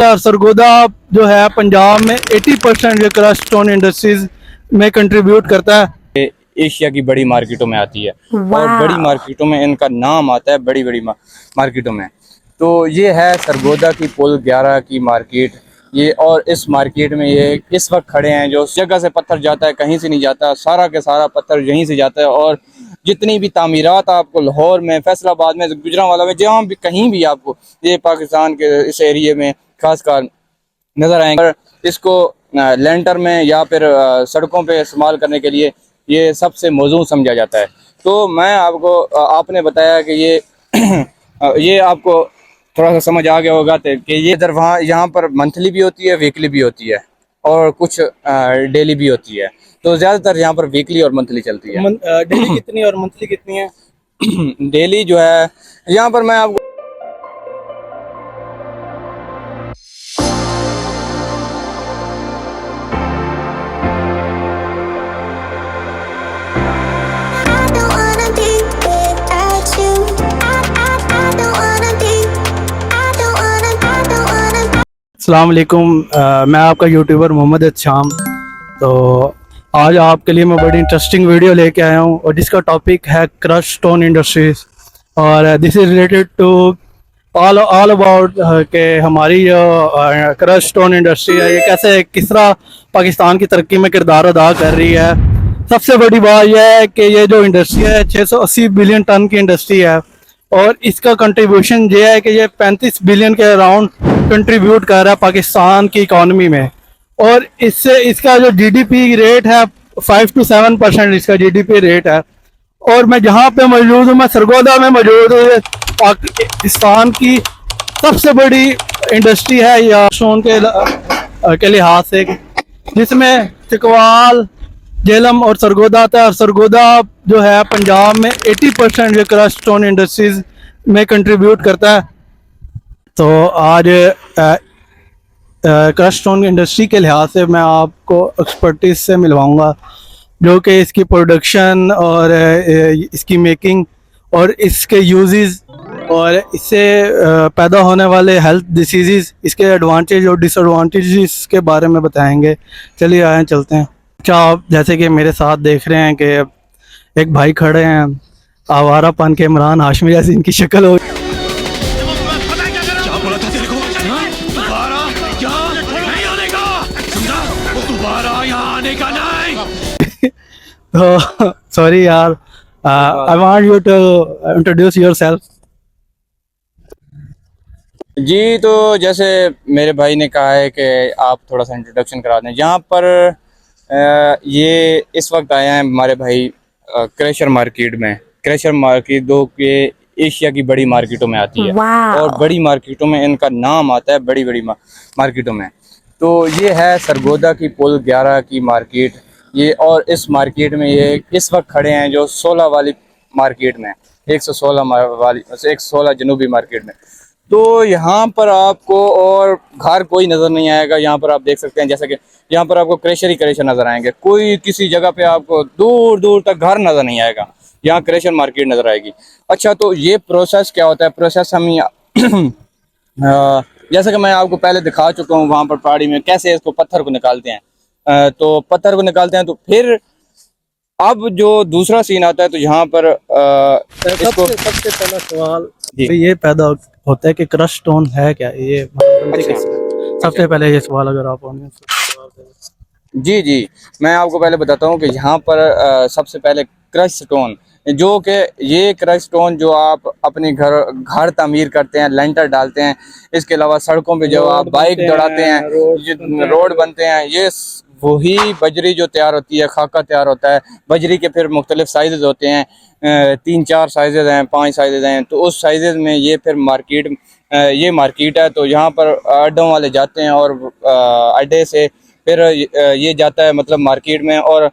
और सरगोदा जो है पंजाब में 80% जो क्रस्ट स्टोन इंडस्ट्रीज में कंट्रीब्यूट करता है। एशिया की बड़ी मार्केटों में आती है और बड़ी मार्केटों में इनका नाम आता है, बड़ी बड़ी मार्केटों में। तो ये है सरगोदा की पुल 11 की मार्केट ये। और इस मार्केट में ये इस वक्त खड़े हैं, जो जगह से पत्थर जाता है कहीं से नहीं जाता, सारा के सारा पत्थर यहीं से जाता है। और जितनी भी तामीरात आपको लाहौर में, फैसलाबाद में, गुजरांवाला में, जहाँ भी कहीं भी आपको ये पाकिस्तान के इस एरिए में खासकर नज़र आएंगे, इसको लेंटर में या फिर सड़कों पे इस्तेमाल करने के लिए ये सबसे मौजूद समझा जाता है। तो मैं आपको आपने बताया कि ये ये आपको थोड़ा सा समझ आ गया होगा कि ये इधर वहाँ यहाँ पर मंथली भी होती है, वीकली भी होती है और कुछ डेली भी होती है। तो ज़्यादातर यहाँ पर वीकली और मंथली चलती है। डेली कितनी और मंथली कितनी है? डेली जो है यहाँ पर मैं आपको अस्सलाम वालेकुम, मैं आपका यूट्यूबर मोहम्मद शाम। तो आज आपके लिए मैं बड़ी इंटरेस्टिंग वीडियो लेके आया हूँ और जिसका टॉपिक है क्रश स्टोन इंडस्ट्रीज। और this is related to all about कि हमारी जो क्रश स्टोन इंडस्ट्री है ये कैसे किस तरह पाकिस्तान की तरक्की में किरदार अदा कर रही है। सबसे बड़ी बात यह है कि ये जो इंडस्ट्री है 680 बिलियन टन की इंडस्ट्री है और इसका कंट्रीब्यूशन ये है कि ये 35 बिलियन के अराउंड कंट्रीब्यूट कर रहा है पाकिस्तान की इकॉनमी में। और इससे इसका जो जीडीपी रेट है 5 to 7% इसका जीडीपी रेट है। और मैं जहाँ पे मौजूद हूँ, मैं सरगोदा में मौजूद हूँ। पाकिस्तान की सबसे बड़ी इंडस्ट्री है या स्टोन के लिहाज से, जिसमें चिकवाल, झेलम और सरगोदा आता है। और सरगोदा जो है पंजाब में 80% जो क्रश स्टोन इंडस्ट्रीज में कंट्रीब्यूट करता है। तो आज क्रश स्टोन इंडस्ट्री के लिहाज से मैं आपको एक्सपर्टीज से मिलवाऊंगा, जो कि इसकी प्रोडक्शन और इसकी मेकिंग और इसके यूजेस और इससे पैदा होने वाले हेल्थ डिसीज़, इसके एडवांटेज और डिसएडवांटेजेस के बारे में बताएंगे। चलिए आए चलते हैं। अच्छा, आप जैसे कि मेरे साथ देख रहे हैं कि एक भाई खड़े हैं, आवारापन के इमरान हाशमी जैसी इनकी शक्ल हो। तो सॉरी यार, I want you to introduce yourself. जी, तो जैसे मेरे भाई ने कहा है कि आप थोड़ा सा इंट्रोडक्शन करा दें। यहाँ पर ये इस वक्त आए हैं हमारे भाई क्रशर मार्केट में। क्रशर मार्केट दो के एशिया की बड़ी मार्केटों में आती है और बड़ी मार्केटों में इनका नाम आता है, बड़ी बड़ी मार्केटों में। तो ये है सरगोदा की पुल 11 की मार्केट ये। और इस मार्केट में ये इस वक्त खड़े हैं जो 16 वाली मार्केट में, 116 जनूबी मार्केट में। तो यहाँ पर आपको और घर कोई नज़र नहीं आएगा। यहाँ पर आप देख सकते हैं जैसे कि यहाँ पर आपको क्रशर ही क्रशर नज़र आएंगे। कोई किसी जगह पे आपको दूर दूर तक घर नज़र नहीं आएगा, यहाँ क्रशर मार्केट नज़र आएगी। अच्छा, तो ये प्रोसेस क्या होता है? प्रोसेस हम जैसे कि मैं आपको पहले दिखा चुका हूँ वहाँ पर पहाड़ी में कैसे इसको पत्थर को निकालते हैं। तो पत्थर को निकालते हैं तो फिर अब जो दूसरा सीन आता है, तो यहाँ पर सबसे पहला सवाल तो ये पैदा होता है कि क्रश स्टोन है क्या? ये सबसे पहले ये सवाल अगर आप जी, मैं आपको पहले बताता हूँ कि यहाँ पर सबसे पहले क्रश स्टोन, जो कि ये क्रश स्टोन जो आप अपने घर तामीर करते हैं, लेंटर डालते हैं, इसके अलावा सड़कों पे जो आप बाइक दौड़ाते हैं, रोड बनते हैं, ये वही बजरी जो तैयार होती है, खाका तैयार होता है। बजरी के फिर मुख्तलिफ साइजेज होते हैं, 3-4 साइजेज हैं, 5 साइजेज हैं। तो उस साइजेज में ये फिर ये मार्केट है। तो यहाँ पर अड्डों वाले जाते हैं और अड्डे से फिर ये जाता है मतलब मार्केट में। और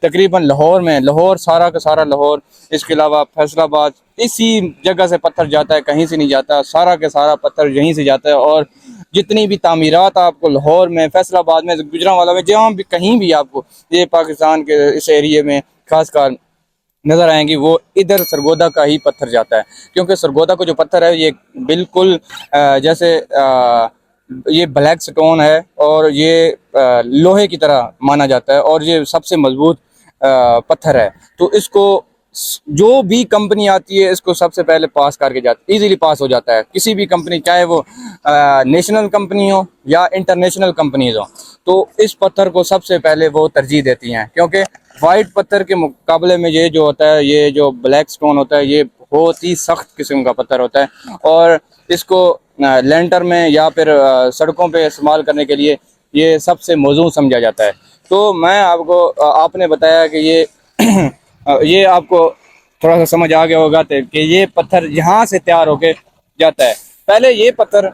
तकरीबन लाहौर सारा का सारा लाहौर, इसके अलावा फैसलाबाद, इसी जगह से पत्थर जाता है, कहीं से नहीं जाता, सारा के सारा पत्थर यहीं से जाता है। और जितनी भी तामीरात आपको लाहौर में, फैसलाबाद में, गुजरांवाला में, जहाँ भी कहीं भी आपको ये पाकिस्तान के इस एरिए में खासकर नज़र आएंगी, वो इधर सरगोदा का ही पत्थर जाता है। क्योंकि सरगोदा को जो पत्थर है ये बिल्कुल जैसे ये ब्लैक स्टोन है और ये लोहे की तरह माना जाता है और ये सबसे मजबूत पत्थर है। तो इसको जो भी कंपनी आती है इसको सबसे पहले पास करके जाती, इजीली पास हो जाता है। किसी भी कंपनी, चाहे वो नेशनल कंपनी हो या इंटरनेशनल कंपनीज हो, तो इस पत्थर को सबसे पहले वो तरजीह देती हैं, क्योंकि वाइट पत्थर के मुकाबले में ये जो होता है, ये जो ब्लैक स्टोन होता है, ये बहुत ही सख्त किस्म का पत्थर होता है और इसको लेंटर में या फिर सड़कों पे इस्तेमाल करने के लिए ये सबसे मौजूद समझा जाता है। तो मैं आपको आपने बताया कि ये आपको थोड़ा सा समझ आ गया होगा कि ये पत्थर यहाँ से तैयार होके जाता है। पहले ये पत्थर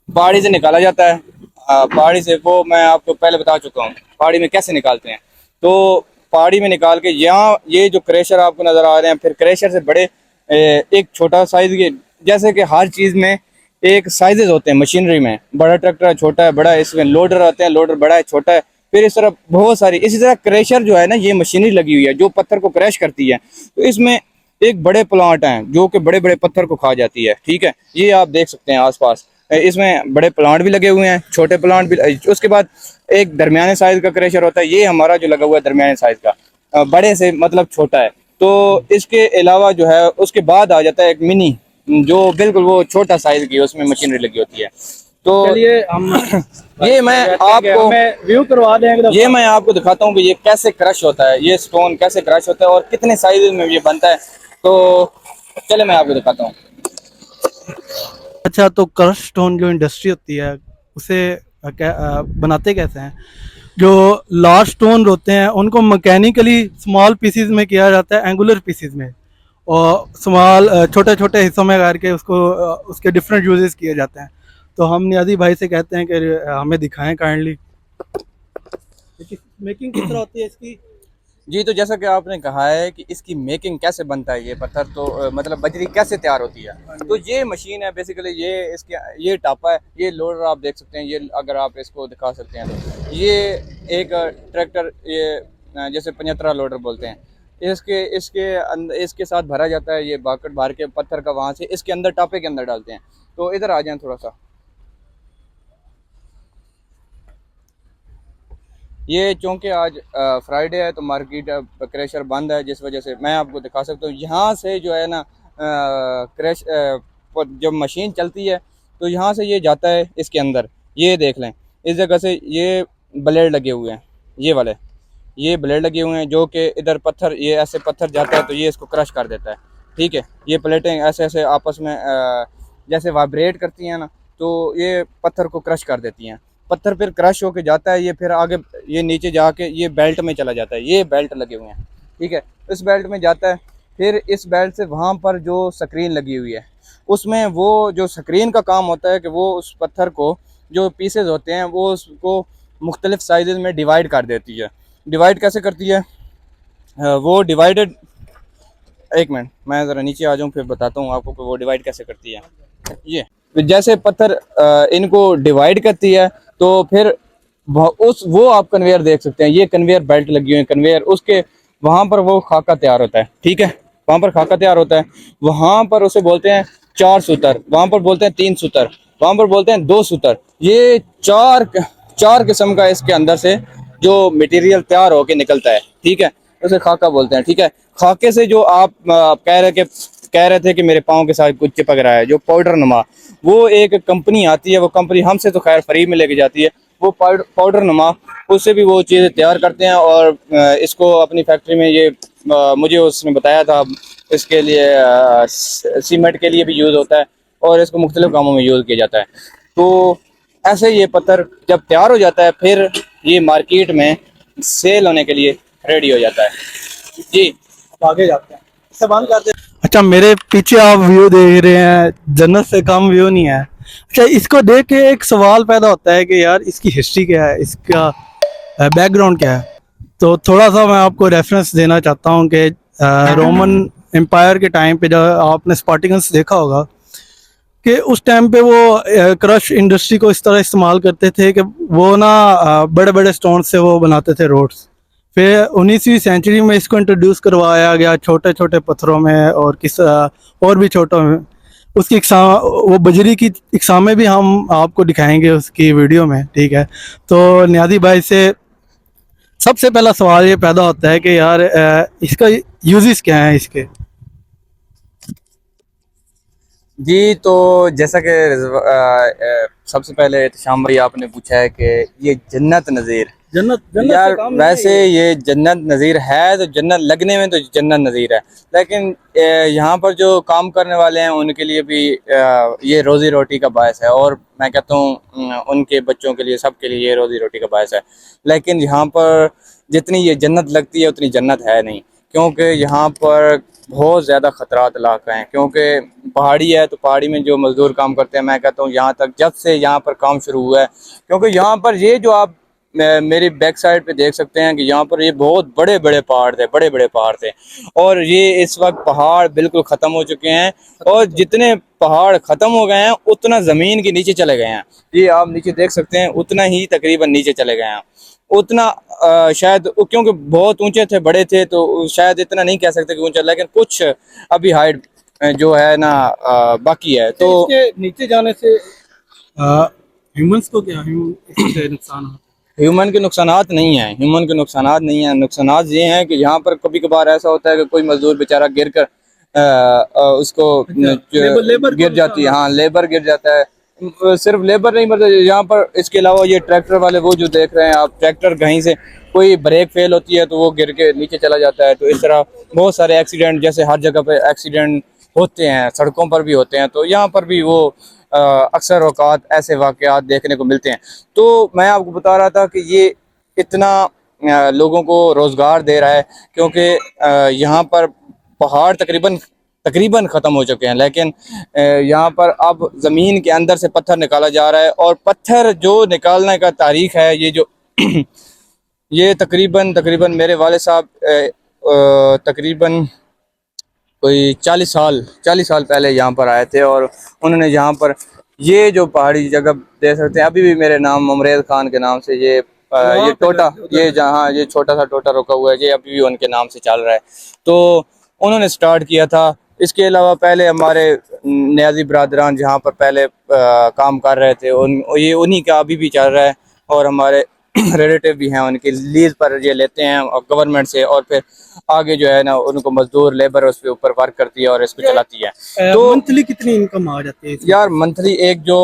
पहाड़ी से निकाला जाता है। पहाड़ी से, वो मैं आपको पहले बता चुका हूँ पहाड़ी में कैसे निकालते हैं। तो पहाड़ी में निकाल के यहाँ ये जो क्रेशर आपको नज़र आ रहे हैं, फिर क्रेशर से बड़े एक छोटा साइज के, जैसे कि हर चीज़ में एक साइजेस होते हैं मशीनरी में, बड़ा ट्रैक्टर है, छोटा है, बड़ा है, इसमें लोडर आते हैं, लोडर बड़ा है, छोटा है, फिर इस तरह बहुत सारी। इसी तरह क्रेशर जो है ना, ये मशीनरी लगी हुई है जो पत्थर को क्रैश करती है। तो इसमें एक बड़े प्लांट हैं जो कि बड़े बड़े पत्थर को खा जाती है, ठीक है। ये आप देख सकते हैं आसपास, इसमें बड़े प्लांट भी लगे हुए हैं, छोटे प्लांट भी। उसके बाद एक दरमियाने साइज का क्रेशर होता है, ये हमारा जो लगा हुआ है दरमियाने साइज का, बड़े से मतलब छोटा है। तो इसके अलावा जो है उसके बाद आ जाता है एक मिनी, जो बिल्कुल वो छोटा साइज की, उसमें मशीनरी लगी होती है। तो चलिए हम ये मैं आपको व्यू करवा देंगे। ये मैं आपको दिखाता हूँ कि ये कैसे क्रश होता है, ये स्टोन कैसे क्रश होता है और कितने साइज में ये बनता है। तो चले मैं आपको दिखाता हूँ। अच्छा, तो क्रश स्टोन जो इंडस्ट्री होती है उसे बनाते कैसे हैं? जो लार्ज स्टोन होते हैं उनको मैकेनिकली स्मॉल पीसीज में किया जाता है, एंगुलर पीसीज में, और स्मॉल छोटे छोटे हिस्सों में करके उसको उसके डिफरेंट यूजेस किए जाते हैं। तो हम नियाजी भाई से कहते हैं कि हमें दिखाएं काइंडली मेकिंग किस तरह होती है इसकी। जी, तो जैसा कि आपने कहा है कि इसकी मेकिंग कैसे बनता है ये पत्थर, तो मतलब बजरी कैसे तैयार होती है। तो ये मशीन है बेसिकली, ये इसके ये टापा है, ये लोडर आप देख सकते हैं, ये अगर आप इसको दिखा सकते हैं तो ये एक ट्रैक्टर, ये जैसे 75 लोडर बोलते हैं, इसके साथ भरा जाता है। ये बाकट भर के पत्थर का वहाँ से इसके अंदर टापे के अंदर डालते हैं। तो इधर आ जाएं थोड़ा सा। ये चूँकि आज फ्राइडे है तो मार्केट क्रैशर बंद है, जिस वजह से मैं आपको दिखा सकता हूँ। यहाँ से जो है ना क्रैश जब मशीन चलती है तो यहाँ से ये जाता है इसके अंदर। ये देख लें, इस जगह से ये ब्लेड लगे हुए हैं, ये वाले ये ब्लेड लगे हुए हैं, जो कि इधर पत्थर, ये ऐसे पत्थर जाता है तो ये इसको क्रश कर देता है, ठीक है। ये प्लेटें ऐसे ऐसे आपस में जैसे वाइब्रेट करती हैं ना, तो ये पत्थर को क्रश कर देती हैं। पत्थर फिर क्रश होके जाता है, ये फिर आगे ये नीचे जाके ये बेल्ट में चला जाता है। ये बेल्ट लगे हुए हैं, ठीक है, इस बेल्ट में जाता है। फिर इस बेल्ट से वहाँ पर जो स्क्रीन लगी हुई है, उसमें वो जो स्क्रीन का काम होता है कि वो उस पत्थर को, जो पीसेज होते हैं, वो उसको मुख्तलिफ साइज़ में डिवाइड कर देती है। डिवाइड कैसे करती है वो डिवाइडेड, एक मिनट मैं ज़रा नीचे आ जाऊँ फिर बताता हूँ आपको कि वो डिवाइड कैसे करती है। ये जैसे पत्थर इनको डिवाइड करती है, तो फिर वो आप कन्वेयर देख सकते हैं, ये कन्वेयर बेल्ट लगी हुई है, कन्वेयर, उसके वहाँ पर वो खाका तैयार होता है, ठीक है। वहाँ पर खाका तैयार होता है, वहाँ पर उसे बोलते हैं 4 सूतर, वहाँ पर बोलते हैं 3 सूतर, वहाँ पर बोलते हैं 2 सूतर। ये चार किस्म का इसके अंदर से जो मटेरियल तैयार होके निकलता है, ठीक है, उसे खाका बोलते हैं, ठीक है। खाके से जो आप कह रहे थे कि मेरे पाँव के साथ कुछ चिपक रहा है, जो पाउडर नुमा, वो एक कंपनी आती है, वो कंपनी हमसे तो खैर फ्री में लेके जाती है, वो पाउडर नुमा, उससे भी वो चीज़ें तैयार करते हैं और इसको अपनी फैक्ट्री में, ये मुझे उसने बताया था, इसके लिए सीमेंट के लिए भी यूज़ होता है और इसको मुख्तलिफ कामों में यूज़ किया जाता है। तो ऐसे ये पत्थर जब तैयार हो जाता है, फिर ये मार्केट में सेल होने के लिए रेडी हो जाता है। जी, आगे जाते हैं, इसे बंद करते हैं। अच्छा, मेरे पीछे आप व्यू देख रहे हैं, जन्नत से कम व्यू नहीं है। अच्छा, इसको देख के एक सवाल पैदा होता है कि यार इसकी हिस्ट्री क्या है, इसका बैकग्राउंड क्या है। तो थोड़ा सा मैं आपको रेफरेंस देना चाहता हूँ कि रोमन एम्पायर के टाइम पे जब आपने स्पार्टिकन्स देखा होगा कि उस टाइम पे वो क्रश इंडस्ट्री को इस तरह इस्तेमाल करते थे कि वो ना बड़े बड़े स्टोन से वो बनाते थे रोड्स। फिर 19वीं सेंचुरी में इसको इंट्रोड्यूस करवाया गया छोटे छोटे पत्थरों में और और भी छोटों में। उसकी इकसाम, वो बजरी की इकसामें भी हम आपको दिखाएंगे उसकी वीडियो में, ठीक है। तो नियाज़ी भाई से सबसे पहला सवाल ये पैदा होता है कि यार इसका यूजेस क्या है इसके। जी, तो जैसा कि सबसे पहले एहतशाम भाई आपने पूछा है कि ये जन्नत नज़ीर, जन्नत, जन्नत यार से काम नहीं वैसे है ये जन्नत नज़ीर है, तो जन्नत लगने में तो जन्नत नज़ीर है, लेकिन यहाँ पर जो काम करने वाले हैं उनके लिए भी ये रोज़ी रोटी का बायस है, और मैं कहता हूँ उनके बच्चों के लिए, सबके लिए ये रोज़ी रोटी का बायस है। लेकिन यहाँ पर जितनी ये जन्नत लगती है उतनी जन्नत है नहीं, क्योंकि यहाँ पर बहुत ज़्यादा ख़तरात इलाका हैं, क्योंकि पहाड़ी है, तो पहाड़ी में जो मज़दूर काम करते हैं, मैं कहता हूँ यहाँ तक जब से यहाँ पर काम शुरू हुआ है, क्योंकि यहाँ पर ये जो आप मेरी बैक साइड पे देख सकते हैं कि यहाँ पर ये बहुत बड़े बड़े पहाड़ थे, बड़े बड़े पहाड़ थे, और ये इस वक्त पहाड़ बिल्कुल ख़त्म हो चुके हैं, और जितने पहाड़ ख़त्म हो गए हैं उतना ज़मीन के नीचे चले गए हैं। ये आप नीचे देख सकते हैं, उतना ही तकरीबन नीचे चले गए हैं, उतना शायद, क्योंकि बहुत ऊंचे थे, बड़े थे, तो शायद इतना नहीं कह सकते कि ऊंचा, लेकिन कुछ अभी हाइट जो है ना बाकी है। तो इसके नीचे जाने से ह्यूमंस को क्या इससे नुकसान होता ह्यूमन के नुकसानात नहीं हैं, ह्यूमन के नुकसानात नहीं हैं। नुकसानात ये हैं कि यहाँ पर कभी कभार ऐसा होता है कि कोई मजदूर बेचारा गिर कर उसको लेबर गिर जाती है, हाँ लेबर गिर जाता है। सिर्फ लेबर नहीं, मतलब यहाँ पर इसके अलावा ये ट्रैक्टर वाले, वो जो देख रहे हैं आप, ट्रैक्टर कहीं से कोई ब्रेक फेल होती है तो वो गिर के नीचे चला जाता है। तो इस तरह बहुत सारे एक्सीडेंट, जैसे हर जगह पे एक्सीडेंट होते हैं, सड़कों पर भी होते हैं, तो यहाँ पर भी वो अक्सर औकात ऐसे वाक़यात देखने को मिलते हैं। तो मैं आपको बता रहा था कि ये इतना लोगों को रोज़गार दे रहा है, क्योंकि यहाँ पर पहाड़ तकरीबन तकरीबन ख़त्म हो चुके हैं, लेकिन यहाँ पर अब ज़मीन के अंदर से पत्थर निकाला जा रहा है, और पत्थर जो निकालने का तारीख़ है, ये जो ये तकरीबन तकरीबन मेरे वाले साहब तकरीबन कोई 40 साल पहले यहाँ पर आए थे, और उन्होंने यहाँ पर ये जो पहाड़ी जगह देख सकते हैं, अभी भी मेरे नाम ममरेज खान के नाम से ये ये टोटा, ये जहाँ ये छोटा सा टोटा रुका हुआ है, ये अभी भी उनके नाम से चल रहा है। तो उन्होंने स्टार्ट किया था। इसके अलावा पहले हमारे न्याजी बरदरान जहाँ पर पहले काम कर रहे थे, ये उन्हीं का अभी भी चल रहा है, और हमारे रिलेटिव भी हैं, उनके लीज पर ये लेते हैं गवर्नमेंट से, और फिर आगे जो है ना उनको मजदूर लेबर उसके ऊपर वर्क करती है और इसको चलाती है। तो मंथली कितनी इनकम आ जाती है यार मंथली एक जो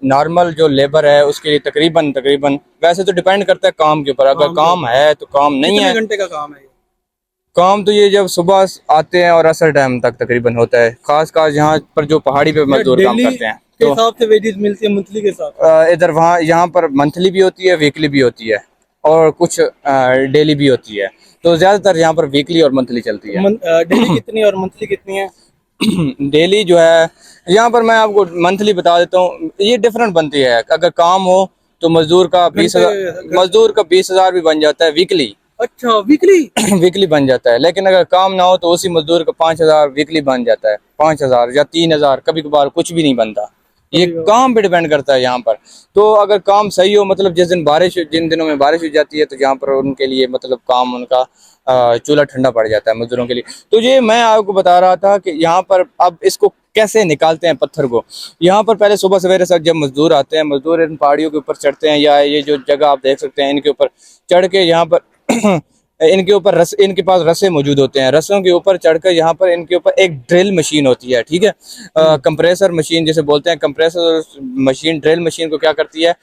नॉर्मल जो लेबर है उसके लिए तकरीबन तकरीबन, वैसे तो डिपेंड करता है काम के ऊपर, अगर काम है तो काम, नहीं है घंटे का काम है काम तो ये जब सुबह आते हैं और असर टाइम तक तकरीबन होता है, खास यहाँ पर जो पहाड़ी पे मजदूर काम करते हैं, तो हिसाब से वेजेस मिलती है मंथली के साथ। इधर वहाँ यहाँ पर मंथली भी होती है, वीकली भी होती है, और कुछ डेली भी होती है। तो ज़्यादातर यहाँ पर वीकली और मंथली चलती है। डेली कितनी और मंथली कितनी है? डेली जो है यहाँ पर, मैं आपको मंथली बता देता हूँ, ये डिफरेंट बनती है। अगर काम हो तो मजदूर का 20,000 भी बन जाता है वीकली। अच्छा, वीकली वीकली बन जाता है, लेकिन अगर काम ना हो तो उसी मजदूर का 5,000 वीकली बन जाता है, 5,000 या 3,000, कभी कभार कुछ भी नहीं बनता। ये काम पे डिपेंड करता है यहाँ पर। तो अगर काम सही हो, मतलब जिन दिनों में बारिश हो जाती है, तो यहाँ पर उनके लिए मतलब काम उनका चूल्हा ठंडा पड़ जाता है मजदूरों के लिए। तो ये मैं आपको बता रहा था कि यहाँ पर अब इसको कैसे निकालते हैं पत्थर को। यहाँ पर पहले सुबह सवेरे से जब मजदूर आते हैं, मजदूर इन पहाड़ियों के ऊपर चढ़ते हैं, या ये जो जगह आप देख सकते हैं इनके ऊपर चढ़ के, यहाँ पर इनके ऊपर इनके पास रस्से मौजूद होते हैं। रस्सों के ऊपर चढ़कर यहाँ पर इनके ऊपर एक ड्रिल मशीन होती है, ठीक है, कंप्रेसर मशीन जिसे बोलते हैं। कंप्रेसर मशीन ड्रिल मशीन को क्या करती है,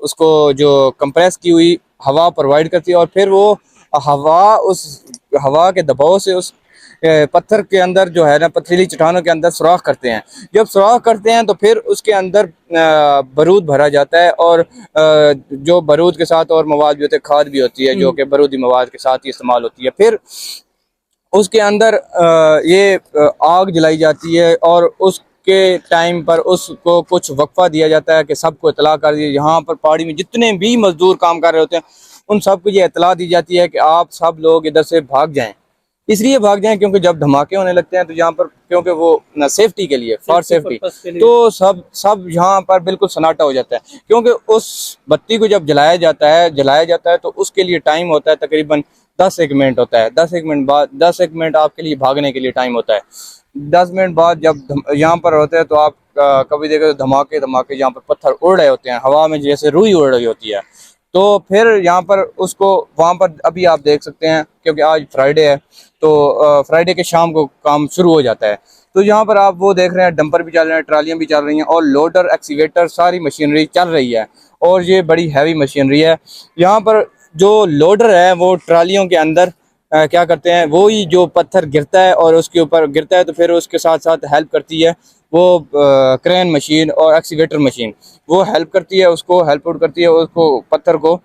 उसको जो कंप्रेस की हुई हवा प्रोवाइड करती है, और फिर वो उस हवा के दबाव से उस पत्थर के अंदर जो है ना, पथरीली चट्टानों के अंदर सुराख करते हैं। जब सुराख करते हैं तो फिर उसके अंदर बारूद भरा जाता है, और जो बारूद के साथ और मवाद भी होते हैं, खाद भी होती है जो कि बारूदी मवाद के साथ ही इस्तेमाल होती है। फिर उसके अंदर ये आग जलाई जाती है, और उसके टाइम पर उसको कुछ वक्फा दिया जाता है कि सबको इतला कर दिए। यहाँ पर पहाड़ी में जितने भी मजदूर काम कर रहे होते हैं उन सबको ये इतला दी जाती है कि आप सब लोग इधर से भाग जाएं। इसलिए भाग जाएं क्योंकि जब धमाके होने लगते हैं तो यहाँ पर, क्योंकि वो ना सेफ्टी के लिए, फॉर सेफ्टी, तो सब यहाँ पर बिल्कुल सन्नाटा हो जाता है। क्योंकि उस बत्ती को जब जलाया जाता है तो उसके लिए टाइम होता है तकरीबन 10-1 मिनट होता है। 10-1 मिनट बाद 10-1 मिनट आपके लिए भागने के लिए टाइम होता है। 10 मिनट बाद जब यहाँ पर होते हैं तो आप कभी देखे तो धमाके धमाके यहाँ पर पत्थर उड़ रहे होते हैं हवा में, जैसे रुई उड़ रही होती है। तो फिर यहाँ पर उसको वहाँ पर अभी आप देख सकते हैं, क्योंकि आज फ्राइडे है तो फ्राइडे के शाम को काम शुरू हो जाता है। तो यहाँ पर आप वो देख रहे हैं डंपर भी चल रहे हैं, ट्रालियाँ भी चल रही हैं और लोडर एक्सीवेटर सारी मशीनरी चल रही है और ये बड़ी हैवी मशीनरी है। यहाँ पर जो लोडर है वो ट्रालियों के अंदर क्या करते हैं, वो ही जो पत्थर गिरता है और उसके ऊपर गिरता है तो फिर उसके साथ साथ हेल्प करती है वो क्रेन मशीन और एक्सीवेटर मशीन, वो हेल्प करती है, उसको हेल्प आउट करती है उसको पत्थर को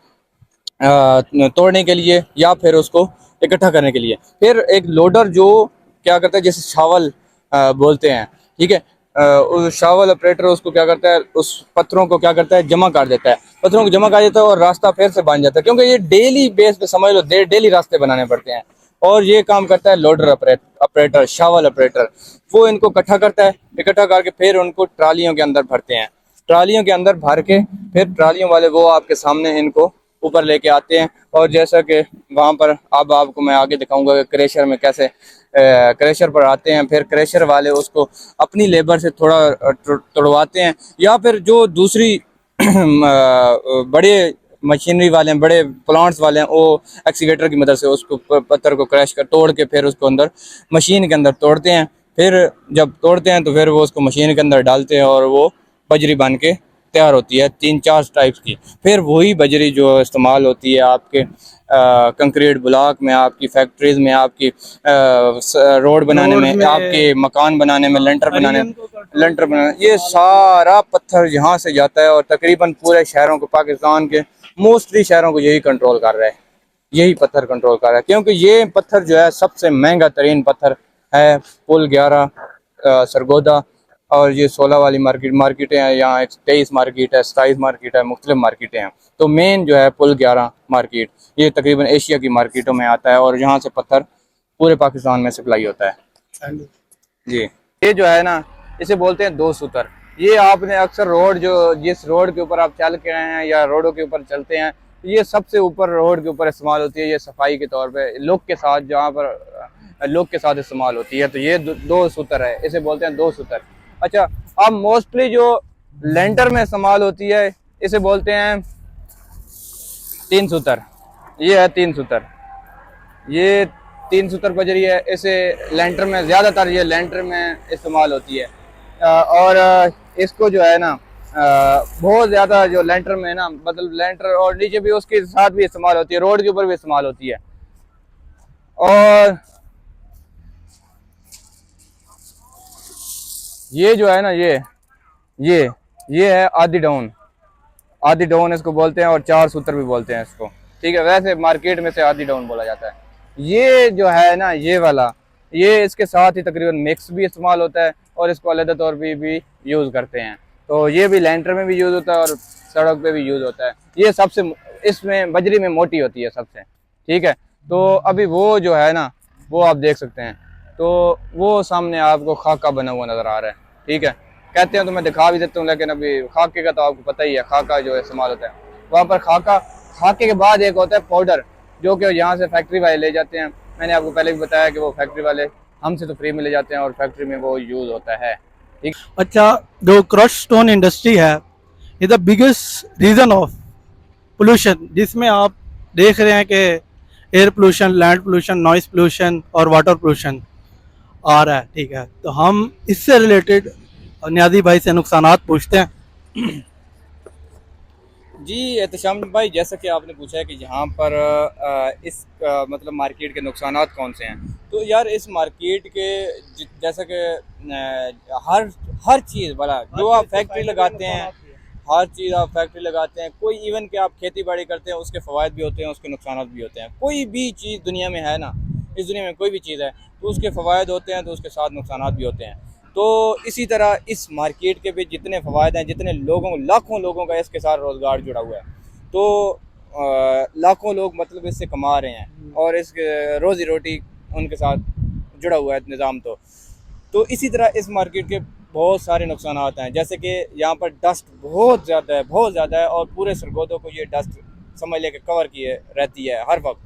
तोड़ने के लिए या फिर उसको इकट्ठा करने के लिए। फिर एक लोडर जो क्या करता है, जैसे शावल बोलते हैं, ठीक है, उस शावल ऑपरेटर उसको क्या करता है, उस पत्थरों को क्या करता है, जमा कर देता है, पत्थरों को जमा कर देता है और रास्ता फिर से बन जाता है, क्योंकि ये डेली बेस पे समझ लो डेली रास्ते बनाने पड़ते हैं। और ये काम करता है लोडर ऑपरेटर, शावल ऑपरेटर, वो इनको इकट्ठा करता है, इकट्ठा करके फिर उनको ट्रालियों के अंदर भरते हैं, ट्रालियों के अंदर भर के फिर ट्रालियों वाले वो आपके सामने इनको ऊपर लेके आते हैं। और जैसा कि वहाँ पर अब आपको मैं आगे दिखाऊंगा कि क्रेशर में कैसे क्रेशर पर आते हैं, फिर क्रेशर वाले उसको अपनी लेबर से थोड़ा तोड़वाते हैं, या फिर जो दूसरी बड़े मशीनरी वाले हैं, बड़े प्लांट्स वाले हैं, वो एक्सीवेटर की मदद से उसको पत्थर को क्रैश कर तोड़ के फिर उसको अंदर मशीन के अंदर तोड़ते हैं। फिर जब तोड़ते हैं तो फिर वो उसको मशीन के अंदर डालते हैं और वो बजरी बन के तैयार होती है 3-4 टाइप्स की। फिर वही बजरी जो इस्तेमाल होती है आपके कंक्रीट ब्लॉक में, आपकी फैक्ट्रीज में, आपकी रोड बनाने में, आपके मकान बनाने में, लेंटर बनाने, ये सारा पत्थर यहाँ से जाता है और तकरीबन पूरे शहरों को, पाकिस्तान के मोस्टली शहरों को यही कंट्रोल कर रहा है, यही पत्थर कंट्रोल कर रहा है। क्योंकि ये पत्थर जो है सबसे महंगा तरीन पत्थर है। पुल 11, सरगोदा और ये 16 वाली मार्केटें हैं, यहाँ 23 मार्केट है, 27 मार्केट है, मुख्तलिफ मार्केटें हैं। तो मेन जो है पुल 11 मार्केट, ये तकरीबन एशिया की मार्केटों में आता है और यहाँ से पत्थर पूरे पाकिस्तान में सप्लाई होता है जी। ये जो है ना, इसे बोलते हैं 2 सूतर। ये आपने अक्सर रोड, जो जिस रोड के ऊपर आप चल के आए हैं या रोडों के ऊपर चलते हैं, ये सबसे ऊपर रोड के ऊपर इस्तेमाल होती है, ये सफाई के तौर पे लुक के साथ, जहाँ पर लुक के साथ इस्तेमाल होती है। तो ये 2 सूतर है, इसे बोलते हैं 2 सूतर। अच्छा, अब मोस्टली जो लेंटर में इस्तेमाल होती है इसे बोलते हैं 3 सूतर। ये है 3 सूतर, ये 3 सूतर बजरी है, इसे लेंटर में ज़्यादातर, ये लेंटर में इस्तेमाल होती है। और इसको जो है ना बहुत ज़्यादा जो लेंटर में ना, मतलब लेंटर और नीचे भी उसके साथ भी इस्तेमाल होती है, रोड के ऊपर भी इस्तेमाल होती है। और ये जो है ना, ये है आधी डाउन, आधी डाउन इसको बोलते हैं और 4 सूत्र भी बोलते हैं इसको, ठीक है। वैसे मार्केट में से आधी डाउन बोला जाता है। ये जो है ना, ये वाला, ये इसके साथ ही तकरीबन मिक्स भी इस्तेमाल होता है और इसको अलग तौर पर भी यूज़ करते हैं। तो ये भी लेंटर में भी यूज़ होता है और सड़क पे भी यूज़ होता है। ये सबसे, इसमें बजरी में मोटी होती है सबसे, ठीक है। तो अभी वो जो है ना, वो आप देख सकते हैं, तो वो सामने आपको खाका बना हुआ नज़र आ रहा है, ठीक है। कहते हैं तो मैं दिखा भी देता हूँ, लेकिन अभी खाके का तो आपको पता ही है, खाका जो इस्तेमाल होता है वहाँ पर। खाके के बाद एक होता है पाउडर, जो कि यहाँ से फैक्ट्री वाले ले जाते हैं। मैंने आपको पहले भी बताया कि वो फैक्ट्री वाले हमसे तो फ्री में ले जाते हैं और फैक्ट्री में वो यूज़ होता है, ठीक। अच्छा, जो क्रश स्टोन इंडस्ट्री है, ये the biggest reason of pollution, जिसमें आप देख रहे हैं कि air pollution, land pollution, noise pollution और वाटर पोल्यूशन आ रहा है, ठीक है। तो हम इससे रिलेटेड नियाज़ी भाई से नुकसानात पूछते हैं। जी एहतशाम भाई, जैसा कि आपने पूछा है कि यहाँ पर इस मतलब मार्केट के नुकसानात कौन से हैं, तो यार इस मार्केट के जैसा कि हर चीज़ वाला जो आप फैक्ट्री लगाते हैं, हर चीज़ आप फैक्ट्री लगाते हैं, कोई इवन कि आप खेती बाड़ी करते हैं, उसके फ़वाइद भी होते हैं, उसके नुकसानात भी होते हैं। कोई भी चीज़ दुनिया में है ना, इस दुनिया में कोई भी चीज़ है तो उसके फ़वाइद होते हैं तो उसके साथ नुकसानात भी होते हैं। तो इसी तरह इस मार्केट के भी जितने फ़वाइद हैं, जितने लोगों, लाखों लोगों का इसके साथ रोज़गार जुड़ा हुआ है, तो लाखों लोग मतलब इससे कमा रहे हैं और इस रोज़ी रोटी उनके साथ जुड़ा हुआ है निज़ाम। तो इसी तरह इस मार्केट के बहुत सारे नुकसानात हैं, जैसे कि यहाँ पर डस्ट बहुत ज़्यादा है और पूरे सरगोदों को ये डस्ट समझ लेके कवर किए रहती है हर वक्त।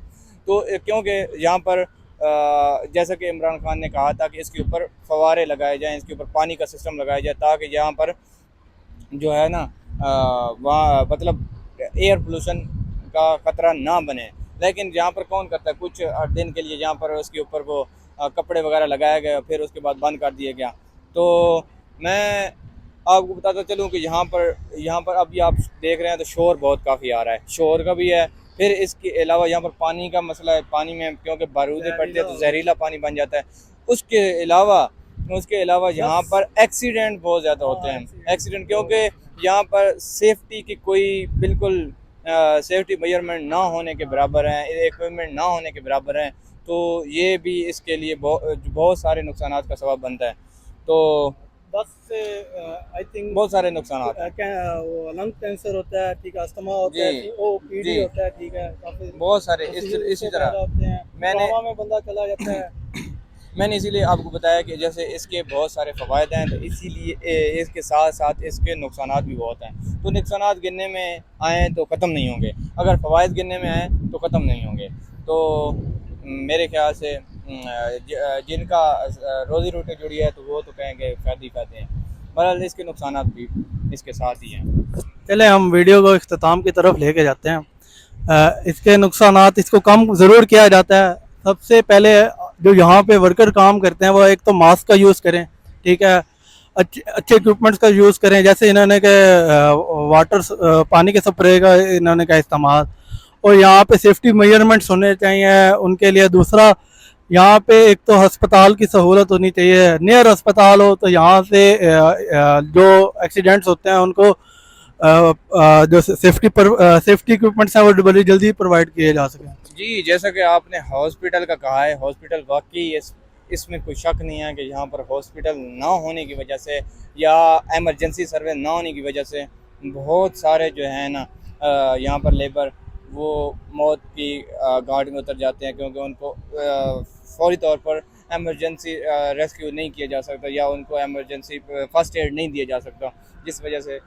तो क्योंकि यहाँ पर जैसा कि इमरान खान ने कहा था कि इसके ऊपर फव्वारे लगाए जाएं, इसके ऊपर पानी का सिस्टम लगाया जाए, ताकि यहाँ पर जो है ना वहाँ मतलब एयर पोल्यूशन का ख़तरा ना बने। लेकिन यहाँ पर कौन करता है, कुछ दिन के लिए यहाँ पर उसके ऊपर वो कपड़े वगैरह लगाया गया, फिर उसके बाद बंद कर दिया गया। तो मैं आपको बताता चलूँ कि यहाँ पर अभी आप देख रहे हैं तो शोर बहुत काफ़ी आ रहा है, शोर का भी है। फिर इसके अलावा यहाँ पर पानी का मसला है, पानी में क्योंकि बारूदें पड़ती है तो जहरीला पानी बन जाता है। उसके अलावा यहाँ पर एक्सीडेंट बहुत ज़्यादा होते हैं, एक्सीडेंट क्योंकि यहाँ पर सेफ्टी की कोई बिल्कुल सेफ्टी मेजरमेंट ना होने के बराबर हैं, इक्विपमेंट ना होने के बराबर हैं। तो ये भी इसके लिए बहुत सारे नुकसान का सबब बनता है। तो बस से आई थिंक बहुत सारे नुकसान वो लंग कैंसर होता है, ठीक है, अस्थमा होता है, जी, ओपीडी जी। होता है, ठीक है, काफी बहुत सारे इसी तरह होते हैं, मैंने में बंदा चला जाता है। मैंने इसीलिए आपको बताया कि जैसे इसके बहुत सारे फ़वायद हैं, तो इसीलिए इसके साथ साथ इसके नुकसानात भी बहुत हैं। तो नुकसानात गिनने में आएँ तो ख़त्म नहीं होंगे, अगर फ़वायद गिनने में आएँ तो ख़त्म नहीं होंगे। तो मेरे ख्याल से जिनका रोज़ी रोटी जुड़ी है तो वो तो कहेंगे फ़ायदे हैं, बहरहाल इसके नुकसानात भी इसके साथ ही हैं। चले हम वीडियो को इख्तिताम की तरफ लेके जाते हैं। इसके नुकसानात, इसको कम ज़रूर किया जाता है। सबसे पहले जो यहाँ पे वर्कर काम करते हैं वो एक तो मास्क का यूज़ करें, ठीक है, अच्छे इक्विपमेंट्स का यूज़ करें, जैसे इन्होंने के वाटर पानी के स्प्रे का इन्होंने का इस्तेमाल, और यहाँ पे सेफ्टी मेजरमेंट्स होने चाहिए उनके लिए। दूसरा, यहाँ पे एक तो अस्पताल की सहूलत होनी चाहिए, नियर अस्पताल हो तो यहाँ से जो एक्सीडेंट्स होते हैं उनको जो सेफ्टी इक्विपमेंट्स हैं वो बड़ी जल्दी प्रोवाइड किए जा सकें। जी, जैसा कि आपने हॉस्पिटल का कहा है, हॉस्पिटल वाकई इसमें कोई शक नहीं है कि यहाँ पर हॉस्पिटल ना होने की वजह से या एमरजेंसी सर्विस ना होने की वजह से बहुत सारे जो है ना यहाँ पर लेबर वो मौत की घाट में उतर जाते हैं, क्योंकि उनको फौरी तौर पर एमरजेंसी रेस्क्यू नहीं किया जा सकता या उनको एमरजेंसी फर्स्ट एड नहीं दिया जा सकता, जिस वजह से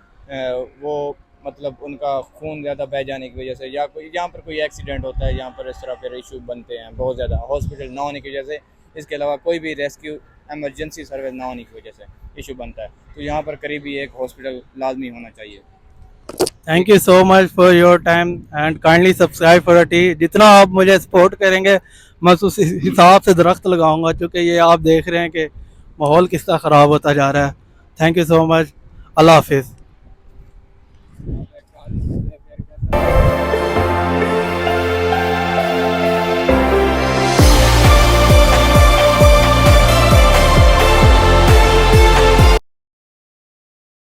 वो मतलब उनका खून ज़्यादा बह जाने की वजह से या कोई यहाँ पर कोई एक्सीडेंट होता है, यहाँ पर इस तरह के इशू बनते हैं बहुत ज़्यादा हॉस्पिटल ना होने की वजह से। इसके अलावा कोई भी रेस्क्यू एमरजेंसी सर्विस ना होने की वजह से इशू बनता है। तो यहाँ पर करीबी एक हॉस्पिटल लाजमी होना चाहिए। Thank you so much for your time and kindly subscribe for T. जितना आप मुझे सपोर्ट करेंगे मैं उस हिसाब से दरख्त लगाऊंगा, क्योंकि ये आप देख रहे हैं कि माहौल किस तरह ख़राब होता जा रहा है। थैंक यू सो मच, अल्लाह हाफिज़।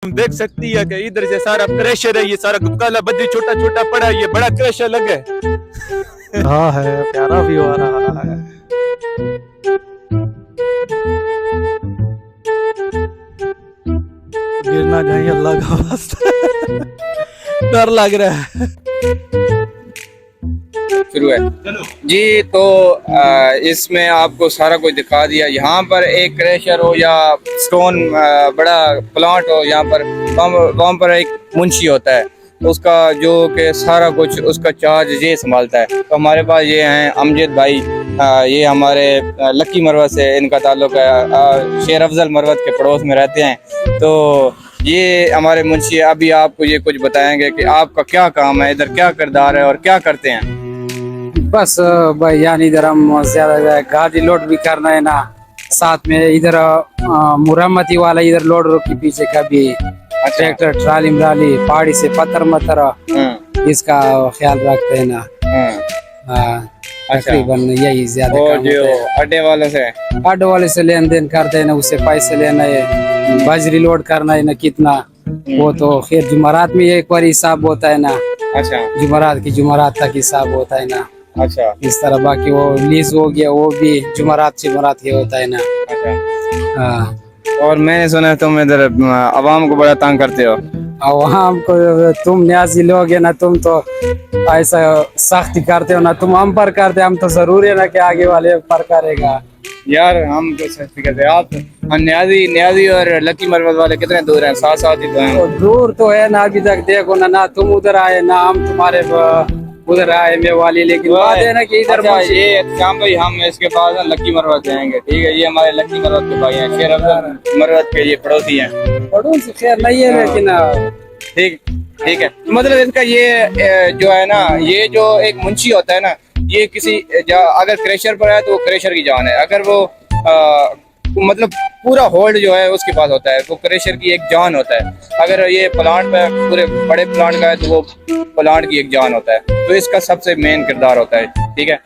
हम देख सकती है कि इधर से सारा क्रशर है, ये सारा काला बद्दी छोटा छोटा पड़ा है, ये बड़ा क्रशर लगा है। हाँ है, प्यारा व्यू आ रहा है। गिरना जाए अल्लाह का वास्ता, डर लग रहा है। शुरू है जी। तो इसमें आपको सारा कुछ दिखा दिया। यहाँ पर एक क्रैशर हो या स्टोन बड़ा प्लांट हो, यहाँ पर वहाँ पर एक मुंशी होता है, तो उसका जो कि सारा कुछ उसका चार्ज ये संभालता है। तो हमारे पास ये हैं अमजद भाई, ये हमारे लक्की मरवत से इनका ताल्लुक है, शेर अफजल मरवत के पड़ोस में रहते हैं। तो ये हमारे मुंशी अभी आपको ये कुछ बताएंगे कि आपका क्या काम है, इधर क्या किरदार है और क्या करते हैं। बस भाई यार इधर हम ज्यादा गाड़ी लोड भी करना है ना, साथ में इधर मुरम्मती वाला इधर लोड रोकी पीछे का भी, ट्रैक्टर ट्राली मराली पहाड़ी से पत्थर मत्थर इसका ख्याल रखते हैं ना। तकरीबन यही ज्यादा और काम जो होता है। अड्डे वाले से लेन देन करते हैं ना, उससे पैसे लेना है, बाजरी लोड करना है ना कितना, वो तो खैर जुमरात में एक बार हिसाब होता है ना। अच्छा, जुमरात तक हिसाब होता है ना। अच्छा, इस तरह बाकी वो लीज हो गया, वो भी जुमरात ही होता है ना। अच्छा। हाँ, और मैंने सुना है तुम इधर आवाम को बड़ा तंग करते हो। आवाम को तुम न्याजी लोग है ना, तुम तो ऐसा सख्ती करते हो ना, तुम हम पर करते, हम तो जरूर है ना कि आगे वाले पर करेगा। यार हम तो सख्ती करते हैं, आप न्याजी और लकी मरवत वाले कितने दूर हैं? साथ साथ ही तो हैं। तो दूर तो है ना, अभी तक देखो ना तुम उधर आए ना हम तुम्हारे उधर आए मैं वाली, लेकिन बात है ना कि इधर अच्छा, ये श्याम भाई हम इसके बाद ना लक्की मरवत जाएंगे, ठीक है। ये हमारे लक्की मरवत के भाई हैं, शेर अफजल मरवत के ये पड़ोसी हैं। पड़ोस खैर नहीं है, लेकिन ठीक ठीक है। मतलब इसका ये जो है ना, ये जो एक मुंशी होता है ना, ये किसी अगर क्रेशर पर है तो वो क्रेशर की जान है। अगर वो मतलब पूरा होल्ड जो है उसके पास होता है, वो क्रेशर की एक जान होता है। अगर ये प्लांट पे पूरे बड़े प्लांट का है तो वो प्लांट की एक जान होता है। तो इसका सबसे मेन किरदार होता है, ठीक है।